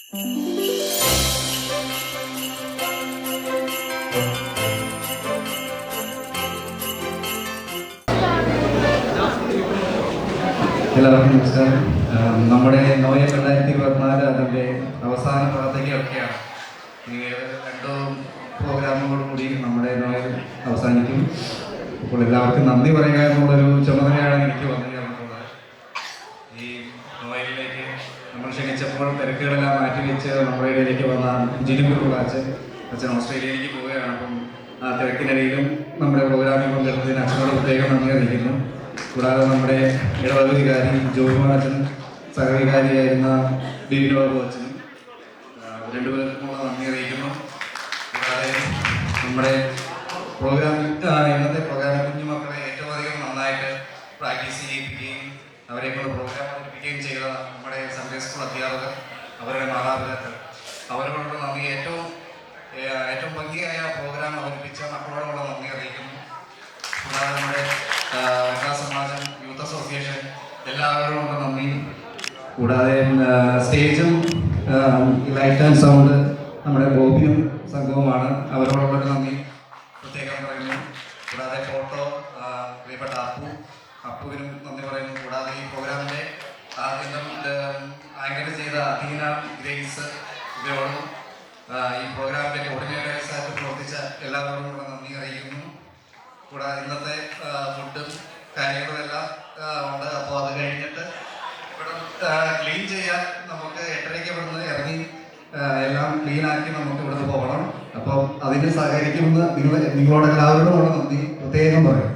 എല്ലാവർക്കും നമസ്കാരം. നമ്മുടെ നോയ 2024 അതിൻ്റെ അവസാന ഭാഗത്തേക്കൊക്കെയാണ്. ഈ 2 പ്രോഗ്രാമുകളോടുകൂടി നമ്മുടെ നോയ അവസാനിക്കും. അപ്പോൾ എല്ലാവർക്കും നന്ദി പറയുക എന്നുള്ളൊരു ചുമതലയാണ് എനിക്ക് വന്നു ചേർന്നിട്ടുള്ളത്. ഈ നോയലിലേക്ക് നമ്മൾ ക്ഷണിച്ചപ്പോൾ തിരക്കുകളെല്ലാം മാറ്റിവെച്ച് നമ്മുടെ ഇടയിലേക്ക് വന്ന ജിനുഗുരു അച്ഛൻ ഓസ്ട്രേലിയയിലേക്ക് പോവുകയാണ്. അപ്പം ആ തിരക്കിനിടയിലും നമ്മുടെ പ്രോഗ്രാമിൽ പങ്കെടുത്തതിന് അച്ഛനോട് പ്രത്യേകം നന്ദി അറിയിക്കുന്നു. കൂടാതെ നമ്മുടെ ഇടവക വികാരി ജോയിമാൻ അച്ഛൻ, സഹവികാരിയായിരുന്ന ബിബിനോബു അച്ഛനും രണ്ടുപേർക്കുമുള്ള നന്ദി അറിയിക്കുന്നു. കൂടാതെ നമ്മുടെ ഇന്നത്തെ പ്രോഗ്രാമിൽ കുഞ്ഞുമക്കളെ ഏറ്റവും അധികം നന്നായിട്ട് പ്രാക്ടീസ് ചെയ്യിപ്പിക്കുകയും അവരെ കൊണ്ട് പ്രോഗ്രാം അവതരിപ്പിക്കുകയും ചെയ്ത നമ്മുടെ സൺഡേ സ്കൂൾ അധ്യാപകർ, അവരുടെ മാതാപിതാക്കൾ, അവരോടുള്ള നന്ദി, ഏറ്റവും ഭംഗിയായ പ്രോഗ്രാം അവതരിപ്പിച്ച മക്കളോടുള്ള നന്ദി അറിയിക്കുന്നു. കൂടാതെ നമ്മുടെ വനിതാ സമാജം, യൂത്ത് അസോസിയേഷൻ, എല്ലാവരോടുള്ള നന്ദി. കൂടാതെ സ്റ്റേജും ലൈറ്റ് ആൻഡ് സൗണ്ട് നമ്മുടെ ബോബിനും സംഘവുമാണ്, അവരോടുള്ളൊരു നന്ദി പ്രത്യേകം പറയുന്നു. കൂടാതെ ഫോട്ടോ പ്രിയപ്പെട്ട അപ്പുവിനും നന്ദി പറയുന്നു. കൂടാതെ ഈ പ്രോഗ്രാമിൻ്റെ ആങ്കർ ചെയ്ത അധീന, ഗ്രേസ്, ഇവരോടും ഈ പ്രോഗ്രാമിൻ്റെ കോർഡിനേറ്റേഴ്സായിട്ട് പ്രവർത്തിച്ച എല്ലാവരോടും കൂടെ നന്ദി അറിയിക്കുന്നു. കൂടാതെ ഇന്നത്തെ ഫുഡും കാര്യങ്ങളുമെല്ലാം ഉണ്ട്. അപ്പോൾ അത് കഴിഞ്ഞിട്ട് ഇവിടെ ക്ലീൻ ചെയ്യാൻ നമുക്ക് 8:30 ഇവിടുന്ന് ഇറങ്ങി എല്ലാം ക്ലീനാക്കി നമുക്ക് ഇവിടുന്ന് പോകണം. അപ്പം അതിന് സഹകരിക്കുമെന്ന് നിങ്ങളോട് എല്ലാവരോടും നന്ദി പ്രത്യേകം പറയും.